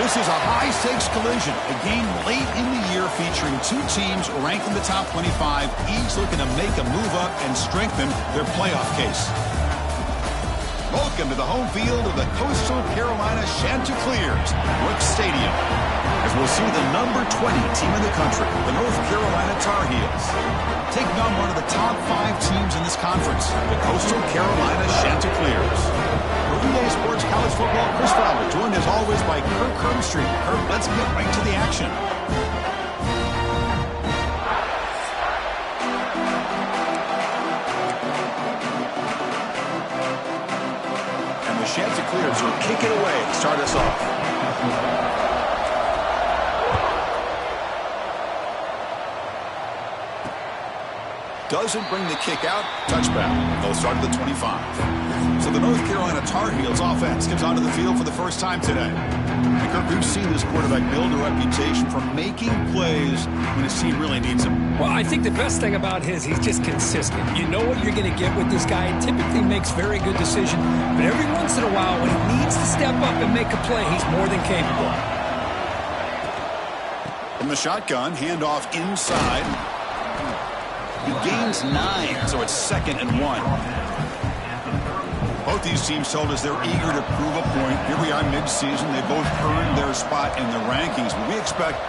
This is a high-stakes collision, a game late in the year featuring two teams ranked in the top 25, each looking to make a move up and strengthen their playoff case. Welcome to the home field of the Coastal Carolina Chanticleers, Brooks Stadium, as we'll see the number 20 team in the country, the North Carolina Tar Heels, taking on one of the top 5 teams in this conference, the Coastal Carolina Chanticleers. For EA Sports College Football, Chris Fowler, joined as always by Kirk Herbstreit. Kirk, let's get right to the action. And the Chanticleers will kick it away to start us off. Doesn't bring the kick out. Touchback. They'll start at the 25. So the North Carolina Tar Heels offense comes onto the field for the first time today. And Kirk, we've seen this quarterback build a reputation for making plays when his team really needs him. Well, I think the best thing about his, he's just consistent. You know what you're going to get with this guy. He typically makes very good decisions. But every once in a while, when he needs to step up and make a play, he's more than capable. From the shotgun, handoff inside. He gains 9, so it's 2nd and 1. Both these teams told us they're eager to prove a point. Here we are mid-season. They both earned their spot in the rankings. But we expect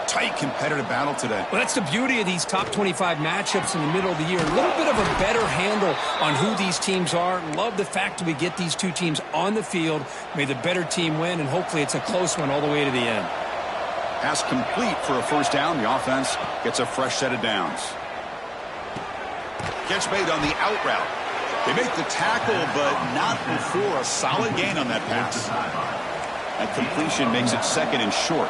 tight competitive battle today. Well, that's the beauty of these top 25 matchups in the middle of the year. A little bit of a better handle on who these teams are. Love the fact that we get these two teams on the field. May the better team win, and hopefully it's a close one all the way to the end. Pass complete for a first down. The offense gets a fresh set of downs. Catch made on the out route. They make the tackle, but not before a solid gain on that pass. That completion makes it 2nd and short.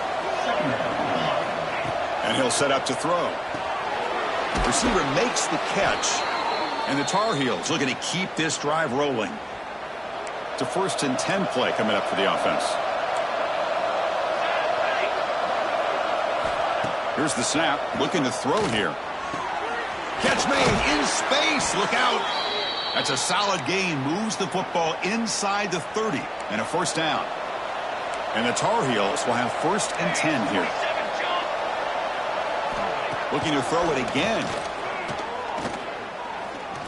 And he'll set up to throw. Receiver makes the catch. And the Tar Heels looking to keep this drive rolling. It's a 1st and 10 play coming up for the offense. Here's the snap. Looking to throw here. Catch made in space. Look out. That's a solid gain. Moves the football inside the 30 and a first down. And the Tar Heels will have 1st and 10 here. Looking to throw it again.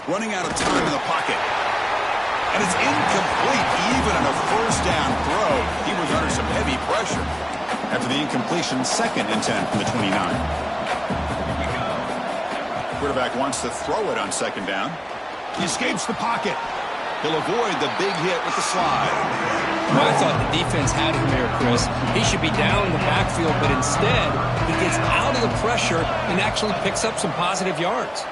Running out of time in the pocket. And it's incomplete. Even on a first down throw, he was under some heavy pressure. After the incompletion, 2nd and 10 from the 29. Quarterback wants to throw it on 2nd down. He escapes the pocket. He'll avoid the big hit with the slide. Well, I thought the defense had him here, Chris. He should be down in the backfield, but instead, he gets out of the pressure and actually picks up some positive yards.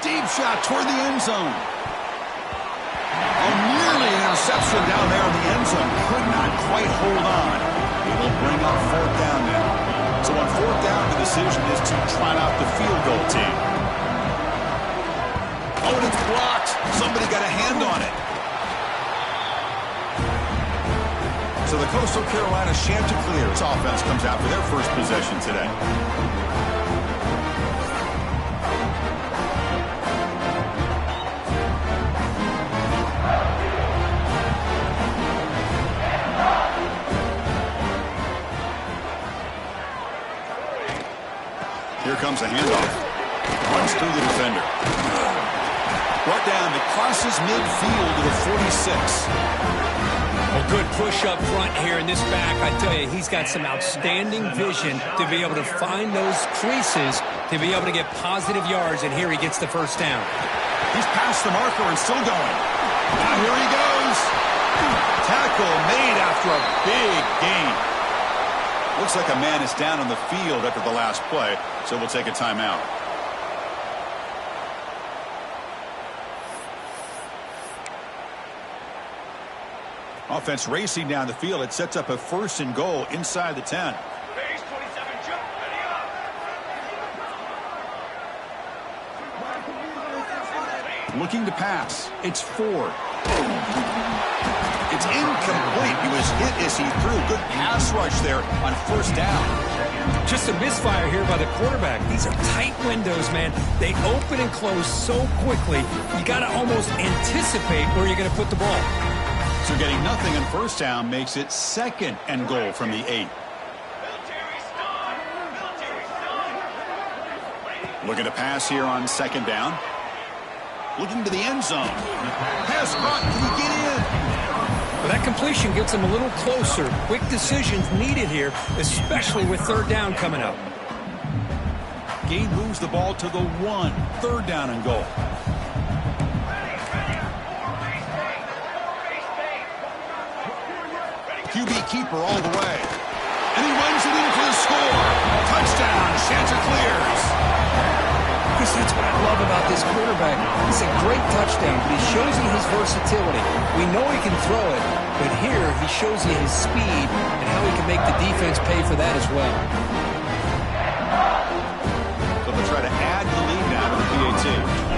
Deep shot toward the end zone. Oh, nearly an interception down there in the end zone. Could not quite hold on. It will bring up 4th down now. So on 4th down, the decision is to trot out the field goal team. Oh, and it's blocked. Somebody got a hand on it. So the Coastal Carolina Chanticleers offense comes out for their first possession today. Here comes a handoff. Runs through the defender. Brought down. It crosses midfield to the 46. A good push up front here in this back. I tell you, he's got some outstanding vision to be able to find those creases, to be able to get positive yards, and here he gets the first down. He's past the marker and still going. Now here he goes. Tackle made after a big gain. Looks like a man is down on the field after the last play, so we'll take a timeout. Offense racing down the field. It sets up a 1st and goal inside the 10. Looking to pass. It's Ford. It's incomplete. He was hit as he threw. Good pass rush there on 1st down. Just a misfire here by the quarterback. These are tight windows, man. They open and close so quickly. You got to almost anticipate where you're going to put the ball. So getting nothing on first down makes it 2nd and goal from the 8. Looking to pass here on 2nd down. Looking to the end zone. Pass caught. Can he get in? Well, that completion gets him a little closer. Quick decisions needed here, especially with 3rd down coming up. Gain moves the ball to the 1. 3rd down and goal. QB keeper all the way. And he runs it in for the score. Touchdown. Chanticleers. Chris, that's what I love about this quarterback. It's a great touchdown, but he shows you his versatility. We know he can throw it, but here he shows you his speed and how he can make the defense pay for that as well. So they'll try to add the lead now to the PAT.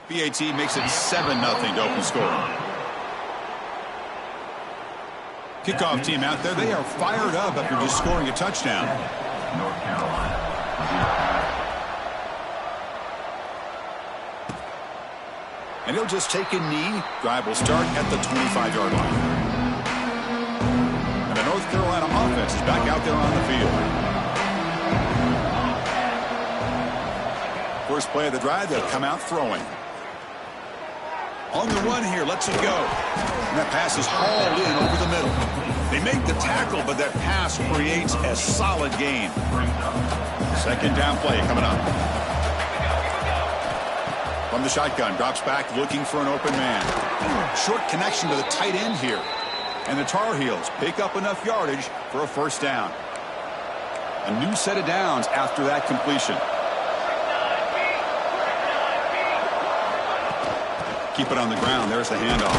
PAT makes it 7-0 to open score. Kickoff team out there. They are fired up after just scoring a touchdown. North Carolina. And he'll just take a knee. Drive will start at the 25-yard line. And the North Carolina offense is back out there on the field. First play of the drive, they'll come out throwing. On the run here, lets it go. And that pass is hauled in over the middle. They make the tackle, but that pass creates a solid gain. 2nd down play coming up. From the shotgun, drops back looking for an open man. Short connection to the tight end here. And the Tar Heels pick up enough yardage for a 1st down. A new set of downs after that completion. Keep it on the ground. There's the handoff.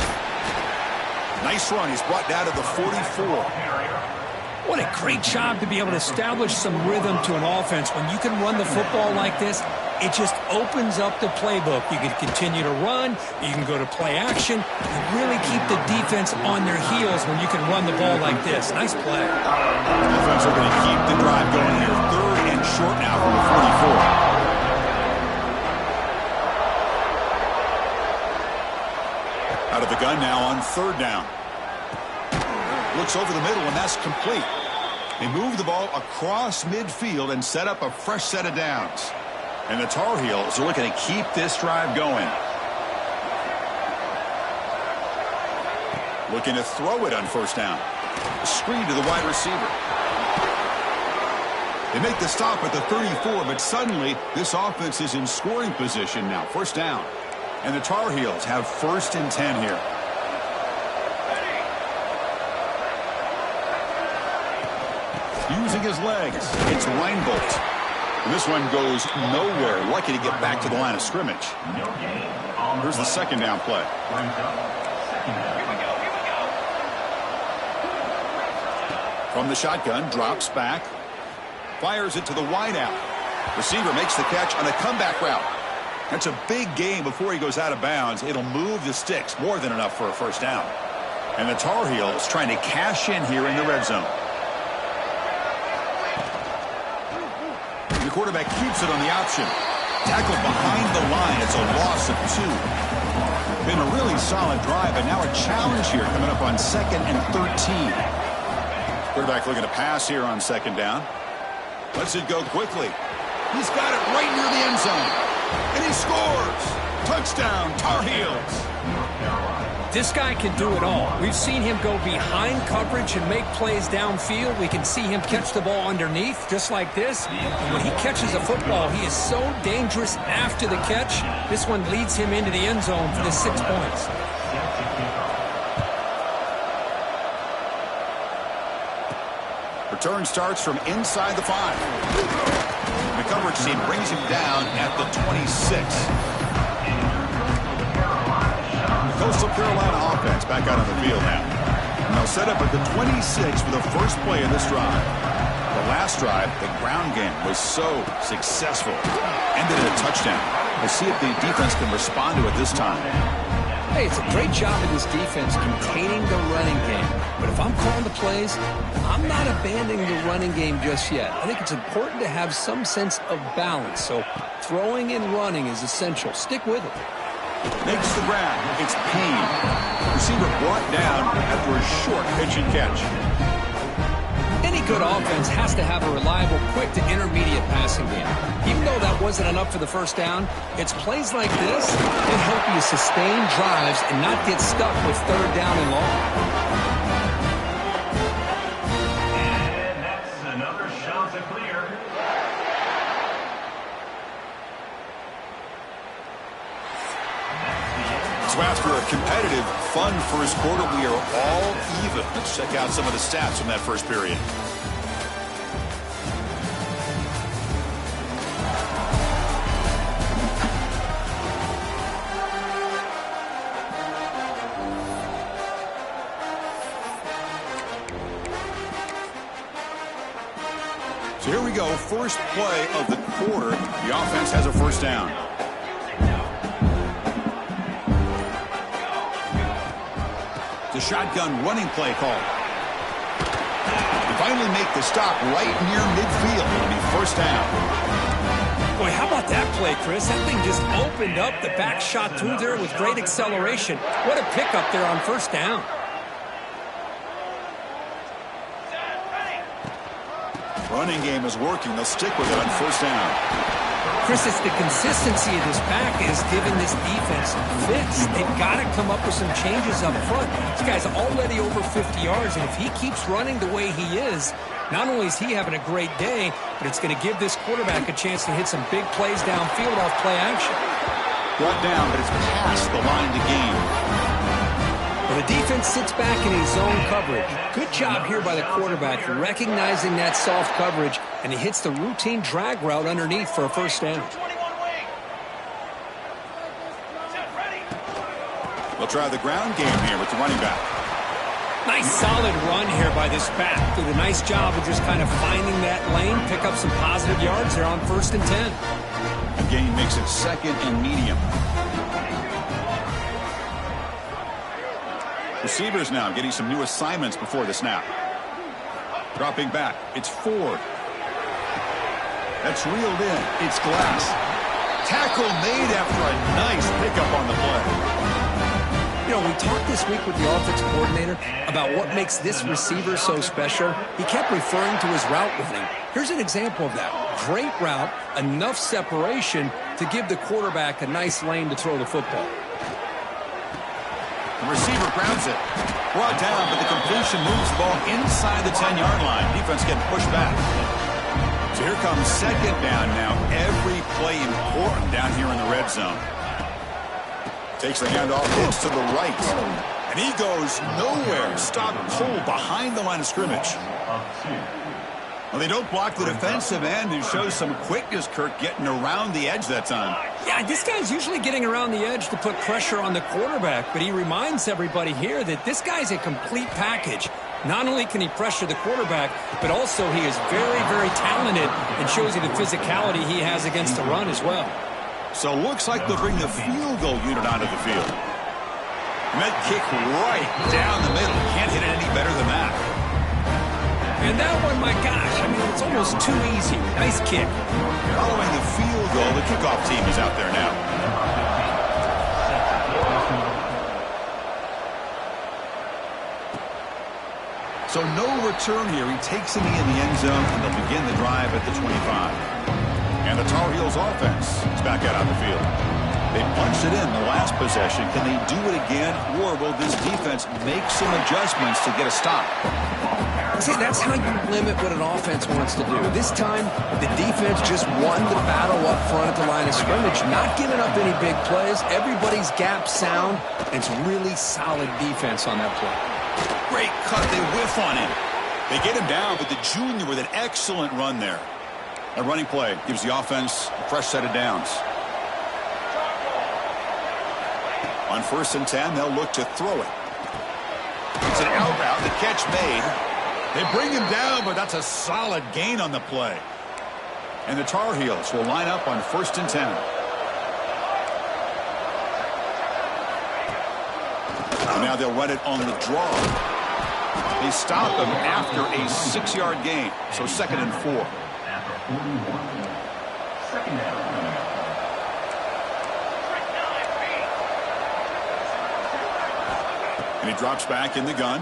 Nice run. He's brought down to the 44. What a great job to be able to establish some rhythm to an offense. When you can run the football like this, it just opens up the playbook. You can continue to run. You can go to play action. You really keep the defense on their heels when you can run the ball like this. Nice play. Defense are going to keep the drive going here. 3rd and short now from the 44. Out of the gun now on 3rd down. Looks over the middle, and that's complete. They move the ball across midfield and set up a fresh set of downs. And the Tar Heels are looking to keep this drive going. Looking to throw it on 1st down. A screen to the wide receiver. They make the stop at the 34, but suddenly this offense is in scoring position now. 1st down. And the Tar Heels have 1st and 10 here. Using his legs, it's Reinbold. And this one goes nowhere. Lucky to get back to the line of scrimmage. Here's the second down play. From the shotgun, drops back. Fires it to the wideout. Receiver makes the catch on a comeback route. That's a big gain before he goes out of bounds. It'll move the sticks, more than enough for a first down. And the Tar Heels trying to cash in here in the red zone. The quarterback keeps it on the option. Tackled behind the line. It's a loss of 2. Been a really solid drive, but now a challenge here coming up on 2nd and 13. Quarterback looking to pass here on 2nd down. Lets it go quickly. He's got it right near the end zone. And he scores. Touchdown, Tar Heels. This guy can do it all. We've seen him go behind coverage and make plays downfield. We can see him catch the ball underneath, just like this. And when he catches a football, he is so dangerous after the catch. This one leads him into the end zone for the 6 points. Return starts from inside the 5. The coverage team brings him down at the 26. Coastal Carolina offense back out on the field now. And they'll set up at the 26 for the first play of this drive. The last drive, the ground game was so successful. Ended in a touchdown. We'll see if the defense can respond to it this time. Hey, it's a great job of this defense containing the running game. But if I'm calling the plays, I'm not abandoning the running game just yet. I think it's important to have some sense of balance. So throwing and running is essential. Stick with it. Makes the grab. It's Payne. Receiver brought down after a short pitch and catch. Any good offense has to have a reliable, quick to intermediate passing game. Even though that wasn't enough for the first down, it's plays like this that help you sustain drives and not get stuck with 3rd down and long. And that's another shot to clear. So after a competitive, fun first quarter, we are all even. Let's check out some of the stats from that first period. So here we go, first play of the quarter. The offense has a first down. The shotgun running play call. They finally make the stop right near midfield. It'll be first down. Boy, how about that play, Chris? That thing just opened up. The back shot through there with great acceleration. What a pickup there on first down. Running game is working. They'll stick with it on first down. Chris, it's the consistency of this pack is giving this defense fits. They've got to come up with some changes up front. This guy's already over 50 yards, and if he keeps running the way he is, not only is he having a great day, but it's going to give this quarterback a chance to hit some big plays downfield off play action. Brought down, but it's past the line to gain. Well, the defense sits back in his zone coverage. Good job here by the quarterback recognizing that soft coverage, and he hits the routine drag route underneath for a first down. They'll try the ground game here with the running back. Nice solid run here by this back. Did a nice job of just kind of finding that lane, pick up some positive yards there on 1st and 10. The gain makes it 2nd and medium. Receivers now getting some new assignments before the snap. Dropping back. It's Ford. That's reeled in. It's Glass. Tackle made after a nice pickup on the play. You know, we talked this week with the offensive coordinator about what makes this receiver so special. He kept referring to his route running. Here's an example of that. Great route, enough separation to give the quarterback a nice lane to throw the football. The receiver grabs it. Brought down, but the completion moves the ball inside the 10-yard line. Defense getting pushed back. So here comes 2nd down now. Every play important down here in the red zone. Takes the handoff, hits to the right. And he goes nowhere. Stopped cold behind the line of scrimmage. Well, they don't block the defensive end, who shows some quickness, Kirk, getting around the edge that time. Yeah, this guy's usually getting around the edge to put pressure on the quarterback, but he reminds everybody here that this guy's a complete package. Not only can he pressure the quarterback, but also he is very, very talented and shows you the physicality he has against the run as well. So looks like they'll bring the field goal unit onto the field. And that kick right down the middle. Can't hit it any better than that. And that one, my gosh, I mean, it's almost too easy. Nice kick. Following the field goal, the kickoff team is out there now. So no return here. He takes a knee in the end zone, and they'll begin the drive at the 25. And the Tar Heels offense is back out on the field. They punched it in the last possession. Can they do it again, or will this defense make some adjustments to get a stop? See, that's how you limit what an offense wants to do. This time, the defense just won the battle up front at the line of scrimmage, not giving up any big plays. Everybody's gap sound, and it's really solid defense on that play. Great cut. They whiff on him. They get him down, but the junior with an excellent run there. A running play gives the offense a fresh set of downs. On 1st and 10, they'll look to throw it. It's an out route. The catch made. They bring him down, but that's a solid gain on the play. And the Tar Heels will line up on 1st and 10. And now they'll run it on the draw. They stop him after a 6-yard gain. So 2nd and 4. Second down. And he drops back in the gun.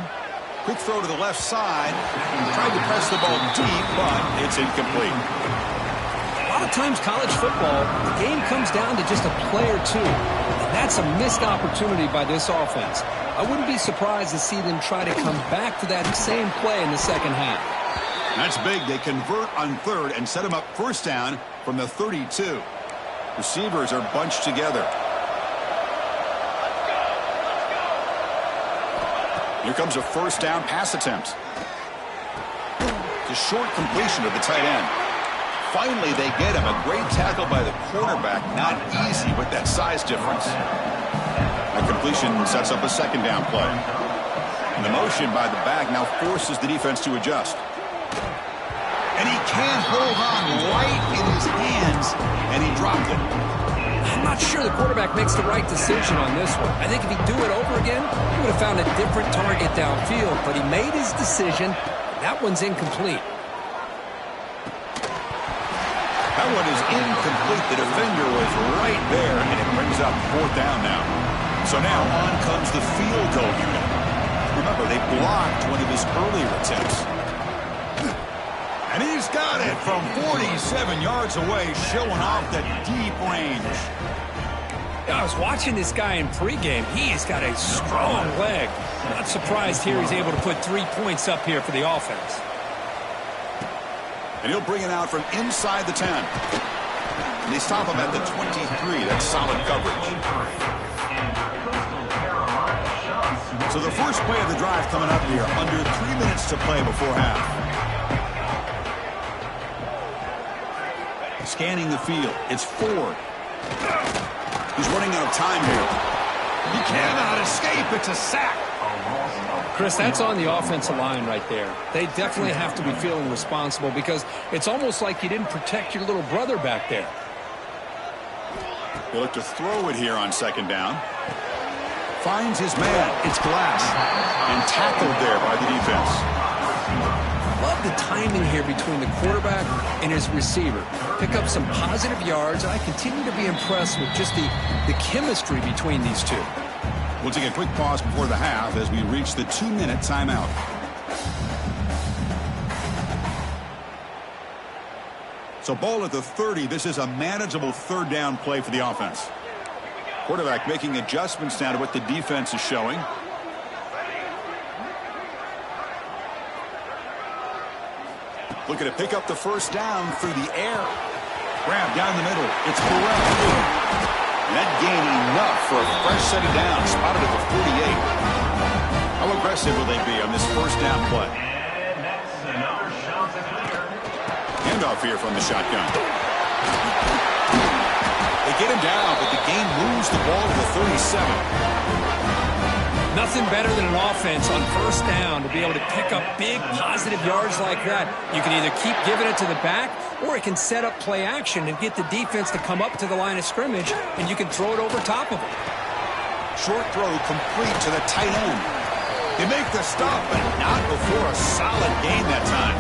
Quick throw to the left side. Tried to press the ball deep, but it's incomplete. A lot of times college football, the game comes down to just a play or two. And that's a missed opportunity by this offense. I wouldn't be surprised to see them try to come back to that same play in the second half. That's big. They convert on 3rd and set him up 1st down from the 32. Receivers are bunched together. Here comes a 1st down pass attempt. The short completion of the tight end. Finally, they get him. A great tackle by the quarterback. Not easy with that size difference. The completion sets up a 2nd down play. And the motion by the back now forces the defense to adjust. And he can't hold on right in his hands, and he dropped it. I'm not sure the quarterback makes the right decision on this one. I think if he'd do it over again, he would have found a different target downfield, but he made his decision. That one's incomplete. That one is incomplete. The defender was right there, and it brings up 4th down now. So now on comes the field goal unit. Remember, they blocked one of his earlier attempts. And he's got it from 47 yards away, showing off that deep range. I was watching this guy in pregame. He has got a strong leg. Not surprised here he's able to put 3 points up here for the offense. And he'll bring it out from inside the 10. And they stop him at the 23. That's solid coverage. So the first play of the drive coming up here. Under 3 minutes to play before half. Scanning the field. It's Ford. He's running out of time here. He cannot escape. It's a sack. Chris, that's on the offensive line right there. They definitely have to be feeling responsible because it's almost like you didn't protect your little brother back there. They look to throw it here on 2nd down. Finds his man. It's Glass. And tackled there by the defense. Love the timing here between the quarterback and his receiver. Pick up some positive yards, and I continue to be impressed with just the chemistry between these two. We'll take a quick pause before the half as we reach the 2-minute timeout. So ball at the 30. This is a manageable 3rd down play for the offense. Quarterback making adjustments now to what the defense is showing. Looking to pick up the 1st down through the air. Grab down the middle. It's Burrell. And that gain enough for a fresh set of downs. Spotted at the 48. How aggressive will they be on this 1st down play? And that's another shot to clear. handoff here from the shotgun. They get him down, but the game moves the ball to the 37. Nothing better than an offense on first down to be able to pick up big positive yards like that. You can either keep giving it to the back, or it can set up play action and get the defense to come up to the line of scrimmage, and you can throw it over top of them. Short throw complete to the tight end. They make the stop, but not before a solid gain that time.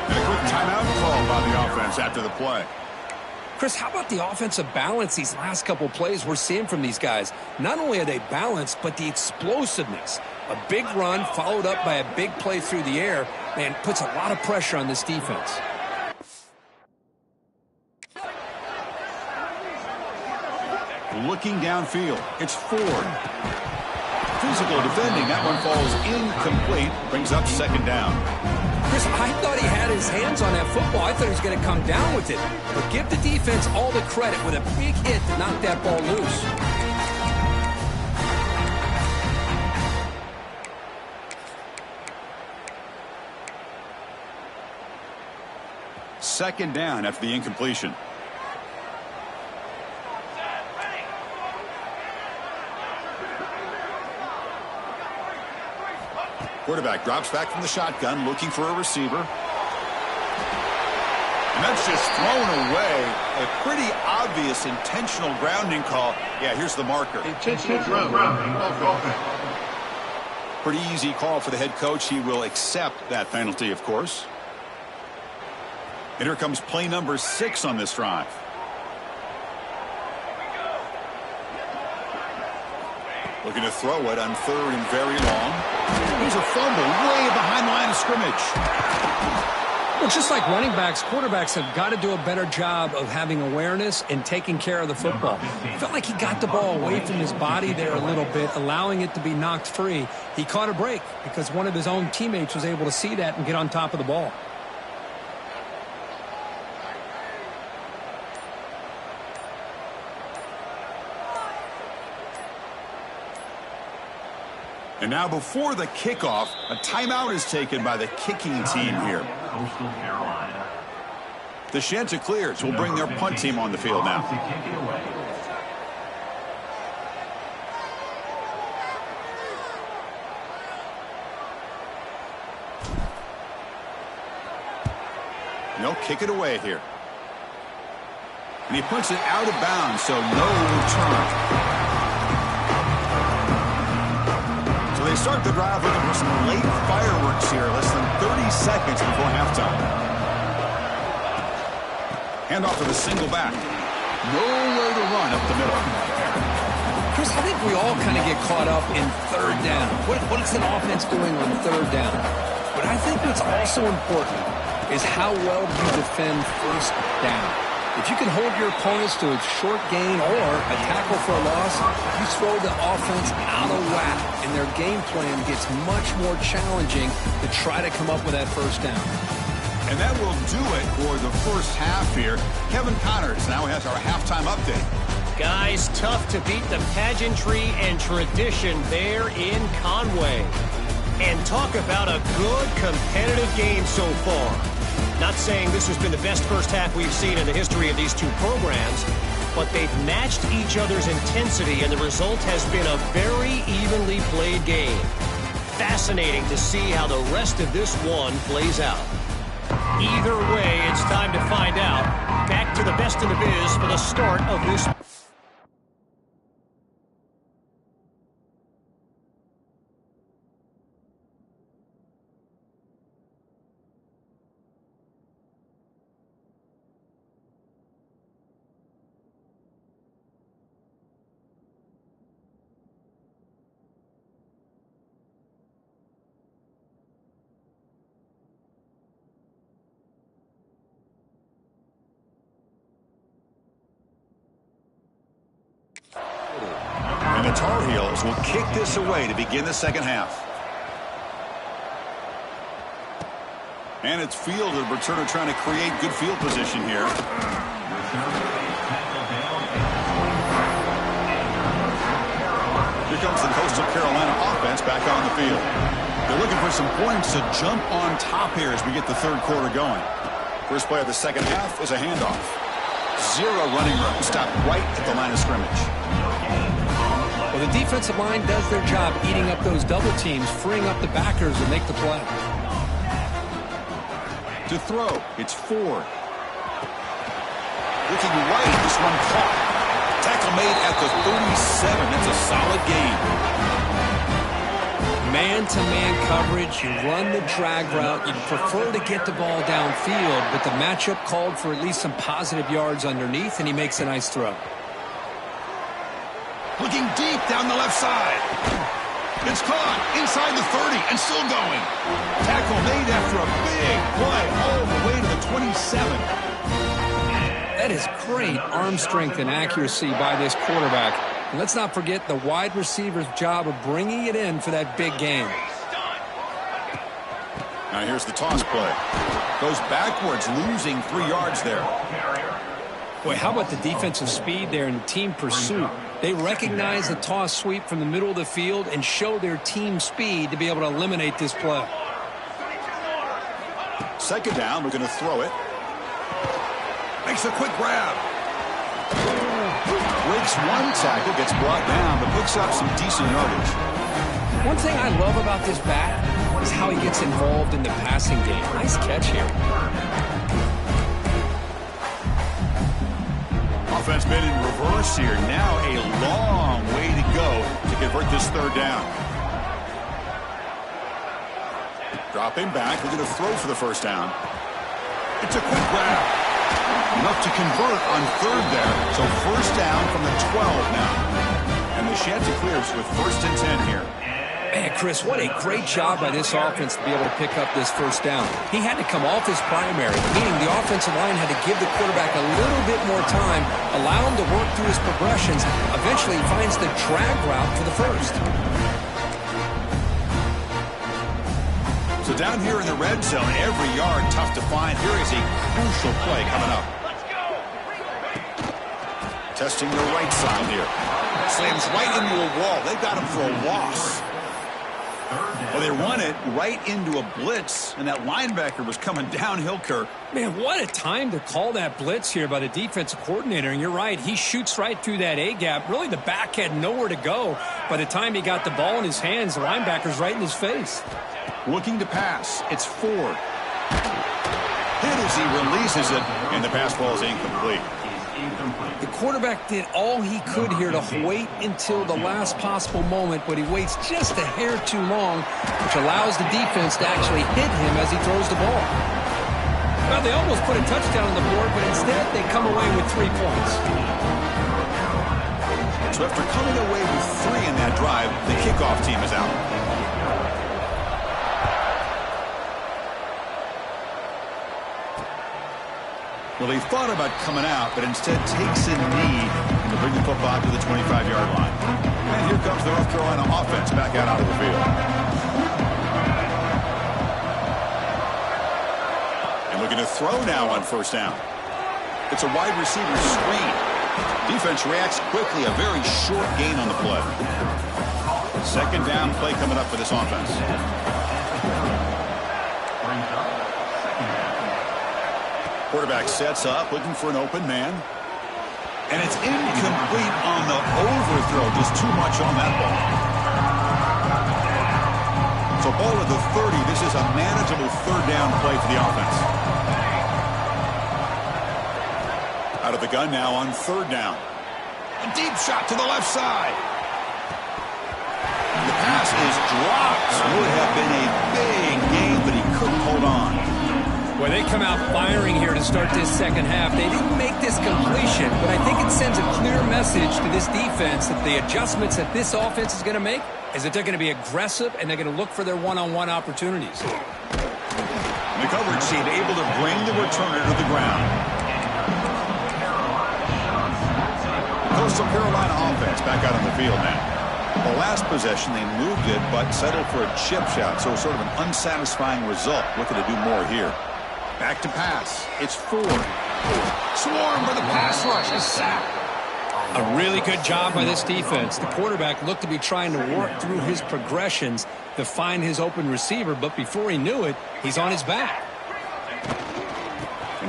And a quick timeout called by the offense after the play. Chris, how about the offensive balance these last couple plays we're seeing from these guys? Not only are they balanced, but the explosiveness. A big run followed up by a big play through the air, man, puts a lot of pressure on this defense. Looking downfield, it's Ford. Physical defending, that one falls incomplete, brings up second down. Chris, I thought he had his hands on that football. I thought he was going to come down with it. But give the defense all the credit with a big hit to knock that ball loose. Second down after the incompletion. Quarterback drops back from the shotgun, looking for a receiver. And that's just thrown away. A pretty obvious intentional grounding call. Yeah, here's the marker. Intentional grounding. Pretty easy call for the head coach. He will accept that penalty, of course. And here comes play number 6 on this drive. Looking to throw it on third and very long. There's a fumble way behind the line of scrimmage. Well, just like running backs, quarterbacks have got to do a better job of having awareness and taking care of the football. Felt like he got the ball away from his body there a little bit, allowing it to be knocked free. He caught a break because one of his own teammates was able to see that and get on top of the ball. And now before the kickoff, a timeout is taken by the kicking team here. Coastal Carolina. The Chanticleers will bring their punt team on the field now. To kick it away. No, kick it away here. And he punts it out of bounds, so no return. They start the drive looking for some late fireworks here, less than 30 seconds before halftime. Handoff to the single back. Nowhere to run up the middle. Chris, I think we all kind of get caught up in third down. What is an offense doing on third down? But I think what's also important is how well you defend first down. If you can hold your opponents to a short gain or a tackle for a loss, you throw the offense out of whack, and their game plan gets much more challenging to try to come up with that first down. And that will do it for the first half here. Kevin Connors now has our halftime update. Guys, tough to beat the pageantry and tradition there in Conway. And talk about a good competitive game so far. Not saying this has been the best first half we've seen in the history of these two programs, but they've matched each other's intensity, and the result has been a very evenly played game. Fascinating to see how the rest of this one plays out. Either way, it's time to find out. Back to the best in the biz for the start of this. And the Tar Heels will kick this away to begin the second half. And it's fielded. Returner trying to create good field position here. Here comes the Coastal Carolina offense back on the field. They're looking for some points to jump on top here as we get the third quarter going. First play of the second half is a handoff. Zero running room. Stopped right at the line of scrimmage. Well, the defensive line does their job eating up those double teams, freeing up the backers to make the play. To throw, it's Ford. Looking right, this one caught. Tackle made at the 37. That's a solid gain. Man-to-man coverage, you run the drag route, you prefer to get the ball downfield, but the matchup called for at least some positive yards underneath, and he makes a nice throw. Looking deep down the left side. It's caught inside the 30 and still going. Tackle made after a big play all the way to the 27. That is great arm strength and accuracy by this quarterback. And let's not forget the wide receiver's job of bringing it in for that big game. Now here's the toss play. Goes backwards, losing 3 yards there. Boy, how about the defensive speed there and team pursuit? They recognize the toss sweep from the middle of the field and show their team speed to be able to eliminate this play. Second down, we're going to throw it. Makes a quick grab. Breaks one tackle, gets brought down, but picks up some decent yardage. One thing I love about this back is how he gets involved in the passing game. Nice catch here. Offense been in reverse here. Now a long way to go to convert this third down. Dropping back, we're going to throw for the first down. It's a quick grab. Enough to convert on third there. So first down from the 12 now. And the Shanty clears with 1st and 10 here. Man, Chris, what a great job by this offense to be able to pick up this first down. He had to come off his primary, meaning the offensive line had to give the quarterback a little bit more time, allow him to work through his progressions. Eventually, he finds the drag route for the first. So down here in the red zone, every yard tough to find. Here is a crucial play coming up. Testing the right side here. Slams right into a wall. They got him for a loss. Well, they run it right into a blitz, and that linebacker was coming downhill, Kirk. Man, what a time to call that blitz here by the defensive coordinator. And you're right, he shoots right through that A-gap. Really, the back had nowhere to go. By the time he got the ball in his hands, the linebacker's right in his face. Looking to pass. It's Ford. Hit as he releases it, and the pass ball is incomplete. The quarterback did all he could here to wait until the last possible moment, but he waits just a hair too long, which allows the defense to actually hit him as he throws the ball. Well, they almost put a touchdown on the board, but instead they come away with 3 points. So after coming away with 3 in that drive, the kickoff team is out. Well, he thought about coming out, but instead takes a knee to bring the football to the 25-yard line. And here comes the North Carolina offense back out onto the field. And looking to throw now on first down. It's a wide receiver screen. Defense reacts quickly, a very short gain on the play. Second down play coming up for this offense. Quarterback sets up, looking for an open man. And it's incomplete on the overthrow. Just too much on that ball. So ball at the 30. This is a manageable third down play for the offense. Out of the gun now on third down. A deep shot to the left side. The pass is dropped. Would have been a big game, but he couldn't hold on. Well, they come out firing here to start this second half. They didn't make this completion, but I think it sends a clear message to this defense that the adjustments that this offense is going to make is that they're going to be aggressive and they're going to look for their one-on-one opportunities. The coverage team able to bring the returner to the ground. Coastal Carolina offense back out on the field now. The last possession, they moved it, but settled for a chip shot, so sort of an unsatisfying result. Looking to do more here. Back to pass. It's Ford. Swarm for the pass rush. A sack. A really good job by this defense. The quarterback looked to be trying to work through his progressions to find his open receiver, but before he knew it, he's on his back.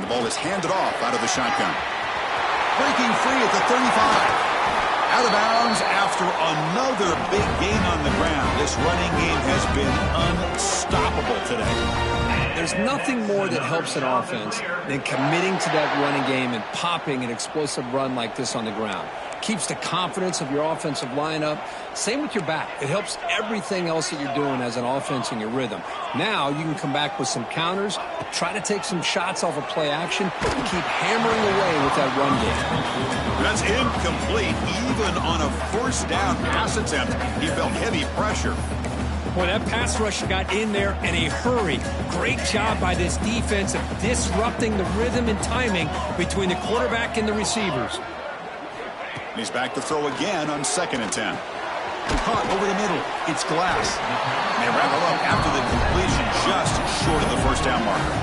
ball is handed off out of the shotgun. Breaking free at the 35. Out of bounds after another big gain on the ground. This running game has been unstoppable today. There's nothing more that helps an offense than committing to that running game and popping an explosive run like this on the ground. Keeps the confidence of your offensive lineup. Same with your back. It helps everything else that you're doing as an offense in your rhythm. Now you can come back with some counters, try to take some shots off of play action, and keep hammering away with that run game. That's incomplete. Even on a first down pass attempt, he felt heavy pressure. Boy, that pass rush got in there in a hurry. Great job by this defense of disrupting the rhythm and timing between the quarterback and the receivers. He's back to throw again on 2nd and 10. Caught over the middle. It's Glass. They wrap it up after the completion, just short of the first down marker.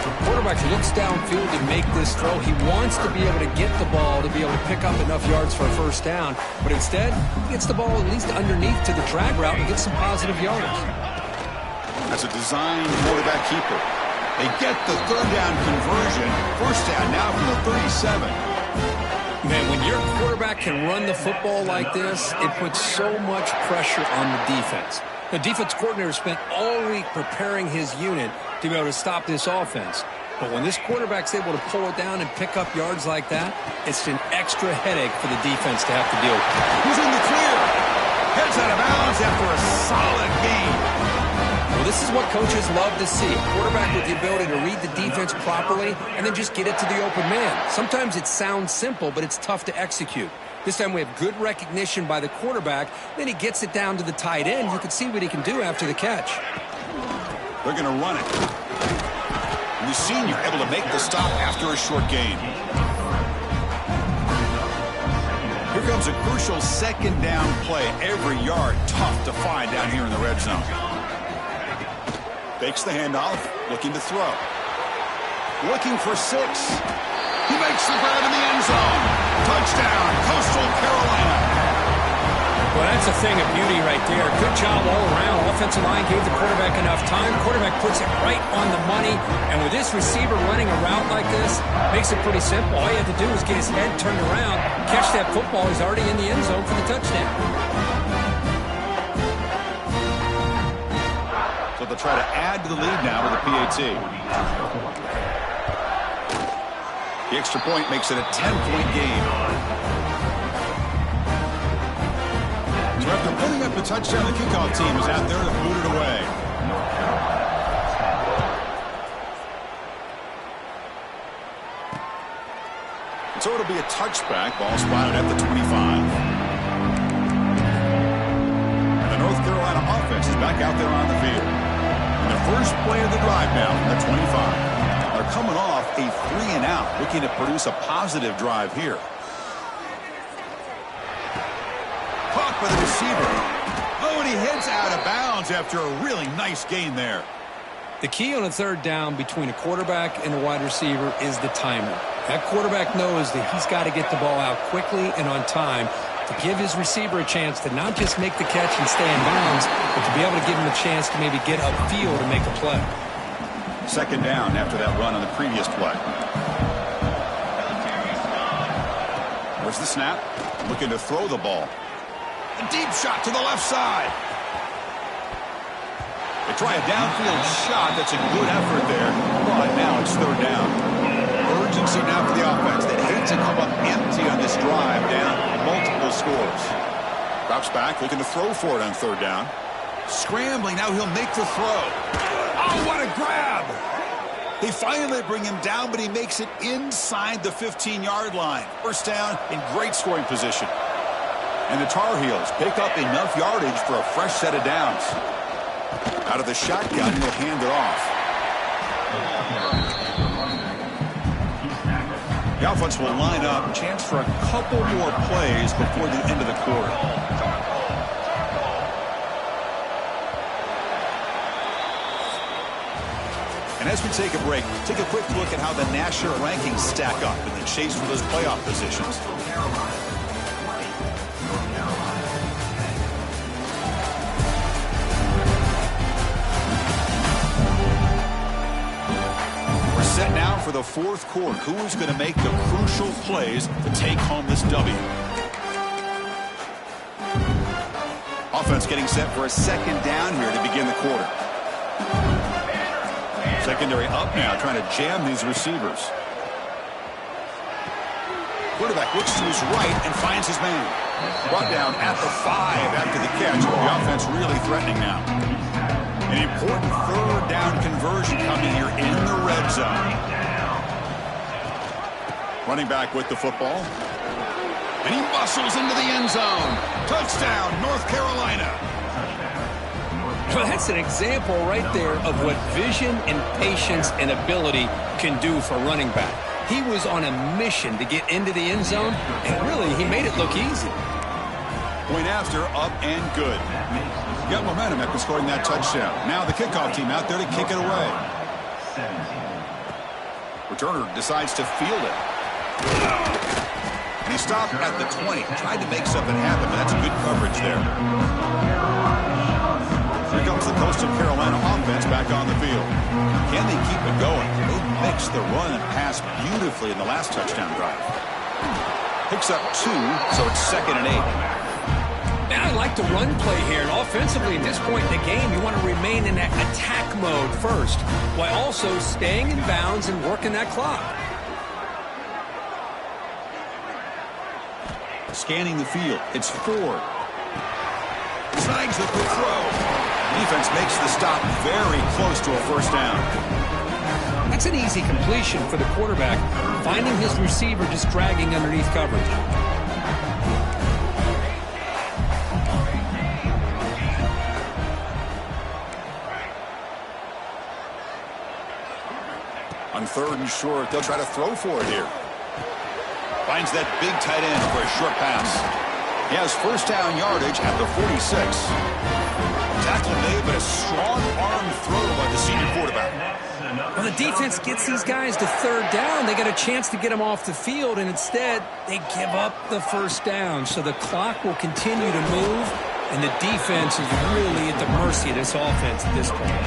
The quarterback looks downfield to make this throw. He wants to be able to get the ball to be able to pick up enough yards for a first down, but instead, he gets the ball at least underneath to the drag route and gets some positive yards. That's a designed quarterback keeper. They get the 3rd down conversion. First down now from the 37. Man, when your quarterback can run the football like this, it puts so much pressure on the defense. The defense coordinator spent all week preparing his unit to be able to stop this offense. But when this quarterback's able to pull it down and pick up yards like that, it's an extra headache for the defense to have to deal with. He's in the clear. Heads out of bounds after a solid gain. Well, this is what coaches love to see. A quarterback with the ability to read the defense properly and then just get it to the open man. Sometimes it sounds simple, but it's tough to execute. This time we have good recognition by the quarterback. Then he gets it down to the tight end. You can see what he can do after the catch. They're going to run it. And the senior able to make the stop after a short gain. Here comes a crucial 2nd down play. Every yard tough to find down here in the red zone. Fakes the handoff, looking to throw. Looking for 6. He makes the grab in the end zone. Touchdown, Coastal Carolina. Well, that's a thing of beauty right there. Good job all around. Offensive line gave the quarterback enough time. Quarterback puts it right on the money. And with this receiver running a route like this, makes it pretty simple. All you have to do is get his head turned around, catch that football. He's already in the end zone for the touchdown. So they'll try to add to the lead now with a PAT. The extra point makes it a 10-point game. So after putting up a touchdown, the kickoff team is out there to boot it away. And so it'll be a touchback. Ball spotted at the 25. North Carolina offense is back out there on the field. And the first play of the drive now from the 25. They're coming off a 3-and-out, looking to produce a positive drive here. Caught by the receiver. Oh, and he heads out of bounds after a really nice gain there. The key on a 3rd down between a quarterback and a wide receiver is the timing. That quarterback knows that he's got to get the ball out quickly and on time to give his receiver a chance to not just make the catch and stay in bounds, but to be able to give him a chance to maybe get upfield and make a play. 2nd down after that run on the previous play. Where's the snap? Looking to throw the ball. A deep shot to the left side. They try a downfield shot. That's a good effort there. But now it's 3rd down. Urgency now for the offense. They'd hate to come up empty on this drive, down multiple scores. Drops back, looking to throw for it on 3rd down. Scrambling, now he'll make the throw. Oh, what a grab! They finally bring him down, but he makes it inside the 15-yard line. First down in great scoring position. And the Tar Heels pick up enough yardage for a fresh set of downs. Out of the shotgun, he'll hand it off. The offense will line up. Chance for a couple more plays before the end of the quarter. And as we take a break, take a quick look at how the national rankings stack up in the chase for those playoff positions. We're set now the fourth quarter. Who is going to make the crucial plays to take home this W? Offense getting set for a second down here to begin the quarter. Secondary up now, trying to jam these receivers. Quarterback looks to his right and finds his man. Brought down at the 5 after the catch. The offense really threatening now. An important third down conversion coming here in the red zone. Running back with the football. And he muscles into the end zone. Touchdown, North Carolina. Well, that's an example right there of what vision and patience and ability can do for running back. He was on a mission to get into the end zone, and really, he made it look easy. Point after, up and good. Got momentum after scoring that touchdown. Now the kickoff team out there to kick it away. Returner decides to field it. And he stopped at the 20. Tried to make something happen, but that's good coverage there. Here comes the Coastal Carolina offense back on the field. Can they keep it going? They mixed the run and pass beautifully in the last touchdown drive. Picks up 2, so it's 2nd and 8. Now I like the run play here, and offensively at this point in the game, you want to remain in that attack mode first, while also staying in bounds and working that clock. Scanning the field, it's Ford. Snags the quick throw. Defense makes the stop very close to a first down. That's an easy completion for the quarterback, finding his receiver just dragging underneath coverage. On 3rd and short, they'll try to throw for it here. Finds that big tight end for a short pass. He has first down yardage at the 46. Tackle made, but a strong arm throw by the senior quarterback. Well, the defense gets these guys to 3rd down. They got a chance to get them off the field, and instead they give up the first down. So the clock will continue to move, and the defense is really at the mercy of this offense at this point.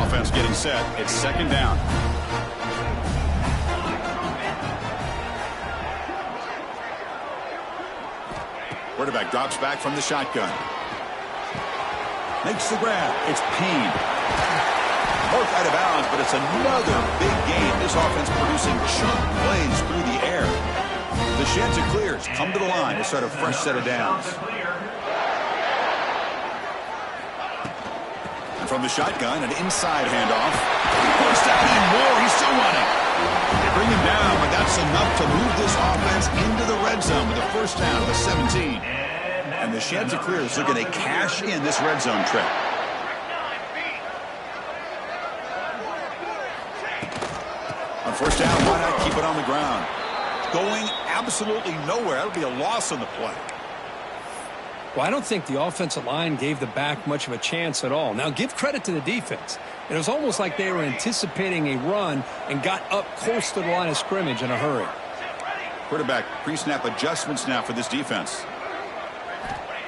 Offense getting set. It's 2nd down. Quarterback drops back from the shotgun. Makes the grab. It's Payne. Both out of bounds, but it's another big game. This offense producing chunk plays through the air. The Chanticleers come to the line to start a fresh set of downs. And from the shotgun, an inside handoff. First down and more. He's still running. They bring him down, but that's enough to move this offense into the red zone with a first down of the 17. And the Chanticleers looking to cash in this red zone trip. On first down, why not keep it on the ground? Going absolutely nowhere. That'll be a loss on the play. Well, I don't think the offensive line gave the back much of a chance at all. Now, give credit to the defense. It was almost like they were anticipating a run and got up close to the line of scrimmage in a hurry. Quarterback pre-snap adjustments now for this defense.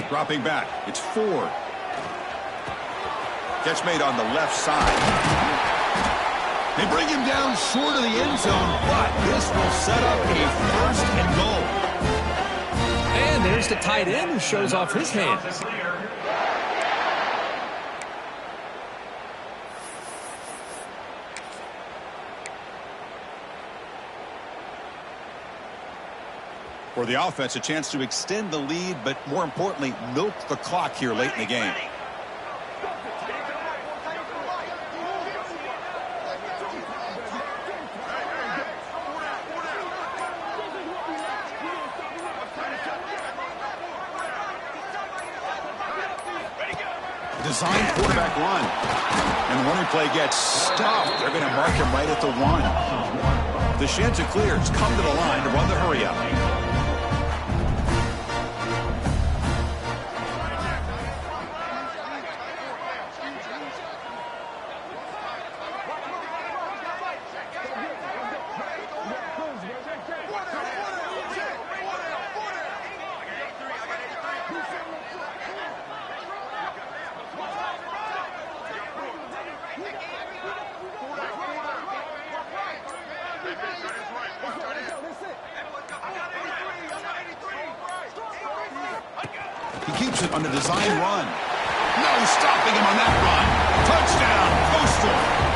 Dropping back. It's Ford. Catch made on the left side. They bring him down short of the end zone, but this will set up a first and goal. And there's the tight end who shows off his hands. For the offense, a chance to extend the lead, but more importantly, milk the clock here late in the game. Design quarterback run. And the running play gets stopped. They're going to mark him right at the 1. The Chanticleers come to the line to run the hurry up. keeps it on the design run. No stopping him on that run. Touchdown, Coastal.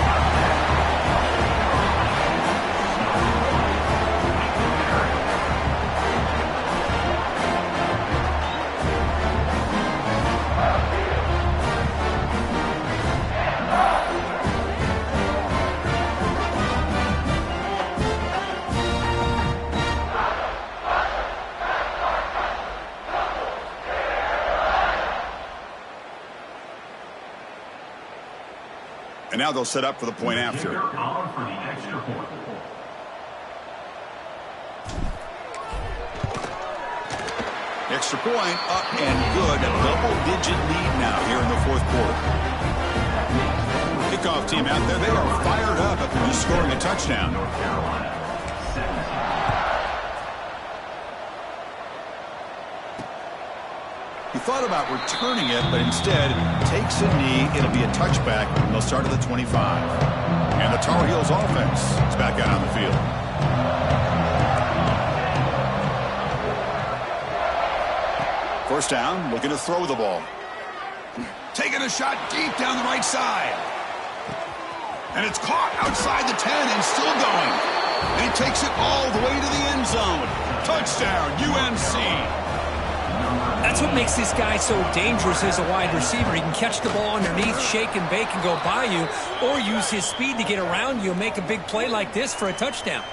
And now they'll set up for the point after. For the extra point. Extra point up and good. A double-digit lead now here in the fourth quarter. Kickoff team out there, they are fired up after just scoring a touchdown. North Carolina. He thought about returning it, but instead takes a knee. It'll be a touchback, and they'll start at the 25. And the Tar Heels offense is back out on the field. First down, looking to throw the ball. Taking a shot deep down the right side. And it's caught outside the 10 and still going. And he takes it all the way to the end zone. Touchdown, UNC. That's what makes this guy so dangerous as a wide receiver. He can catch the ball underneath, shake and bake, and go by you, or use his speed to get around you and make a big play like this for a touchdown.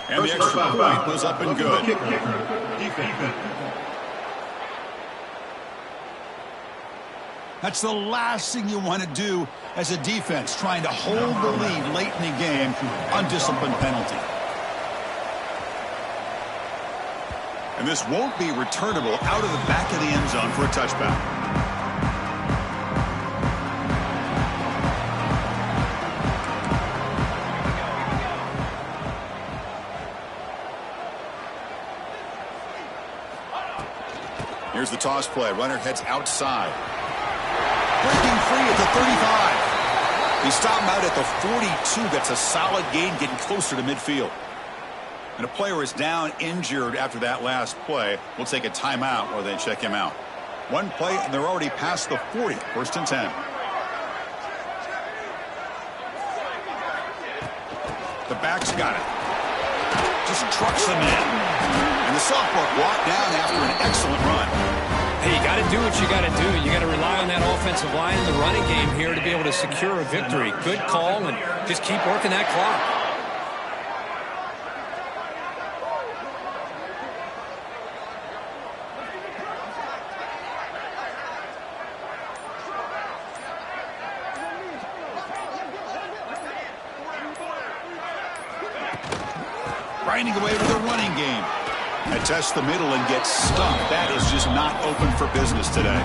And the extra point was up and good. That's the last thing you want to do as a defense, trying to hold the lead late in the game on discipline penalty. And this won't be returnable out of the back of the end zone for a touchback. Here's the toss play. Runner heads outside. Breaking free at the 35. He stopped him out at the 42. That's a solid gain, getting closer to midfield. And a player is down injured after that last play. We'll take a timeout or they check him out. One play, and they're already past the 40. First and 10. The back's got it. Just trucks him in. And the sophomore walked down after an excellent run. Hey, you got to do what you got to do. You got to rely on that offensive line in the running game here to be able to secure a victory. Good call, and just keep working that clock. Grinding away with a running game. And test the middle and get stuck. That is just not open for business today.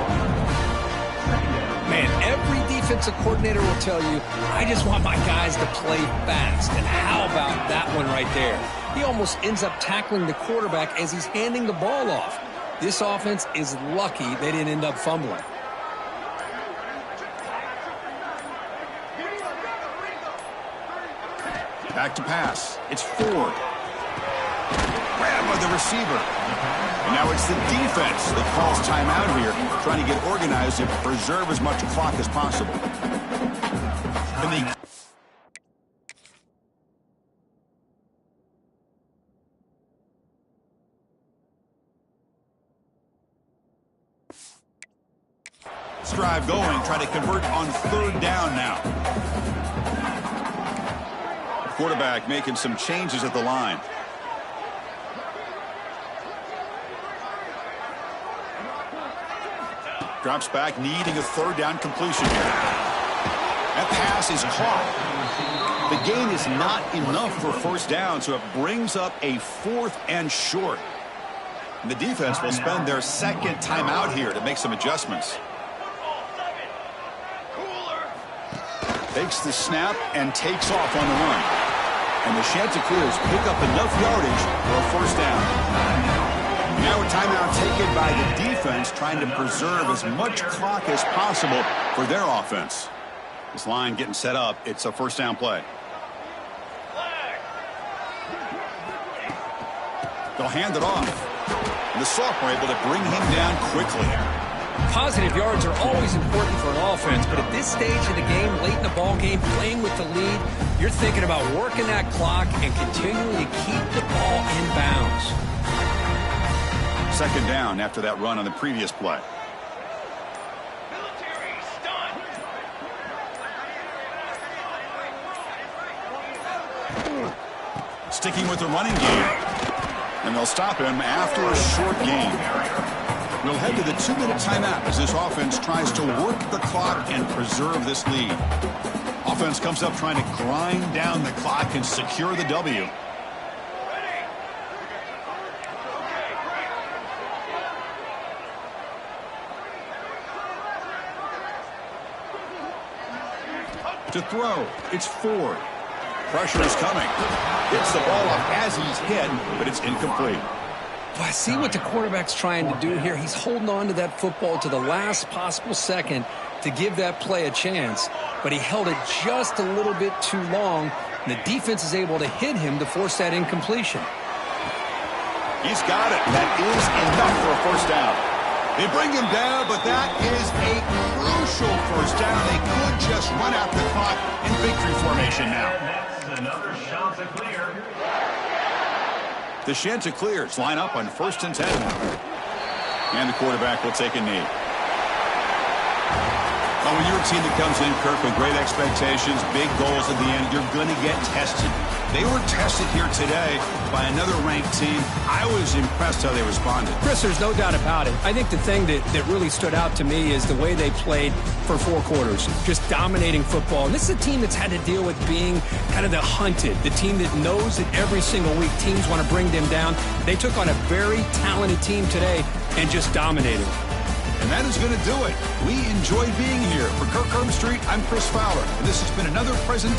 Man, every defensive coordinator will tell you, I just want my guys to play fast. And how about that one right there? He almost ends up tackling the quarterback as he's handing the ball off. This offense is lucky they didn't end up fumbling. Back to pass. It's Ford. Grab by the receiver. And now it's the defense that calls timeout here, trying to get organized and preserve as much clock as possible. And the drive going, trying to convert on third down now. Quarterback making some changes at the line. Drops back, needing a third down completion here. That pass is caught. The gain is not enough for first down, so it brings up a 4th and short. And the defense will spend their second timeout here to make some adjustments. Takes the snap and takes off on the run. And the Chanticleers pick up enough yardage for a first down. Now a timeout taken by the defense, trying to preserve as much clock as possible for their offense. This line getting set up. It's a first down play. They'll hand it off. And the sophomore able to bring him down quickly. Positive yards are always important for an offense, but at this stage of the game, late in the ball game, playing with the lead, you're thinking about working that clock and continuing to keep the ball in bounds. Second down after that run on the previous play. Sticking with the running game. And they'll stop him after a short gain. We'll head to the 2-minute timeout as this offense tries to work the clock and preserve this lead. Offense comes up trying to grind down the clock and secure the W. To throw, it's Ford. Pressure is coming. Hits the ball up as he's hit, but it's incomplete. Well, I see what the quarterback's trying to do here. He's holding on to that football to the last possible second to give that play a chance, but he held it just a little bit too long, and the defense is able to hit him to force that incompletion. He's got it. That is enough for a first down. They bring him down, but that is a crucial first down. They could just run out the clock in victory formation now. Another Chanticleer. The Chanticleers line up on 1st and 10 now. And the quarterback will take a knee. Well, when you're a team that comes in, Kirk, with great expectations, big goals at the end, you're going to get tested. They were tested here today by another ranked team. I was impressed how they responded. Chris, there's no doubt about it. I think the thing that really stood out to me is the way they played for 4 quarters, just dominating football. And this is a team that's had to deal with being kind of the hunted, the team that knows that every single week teams want to bring them down. They took on a very talented team today and just dominated. And that is going to do it. We enjoy being here. For Kirk Herbstreit, I'm Chris Fowler. And this has been another presentation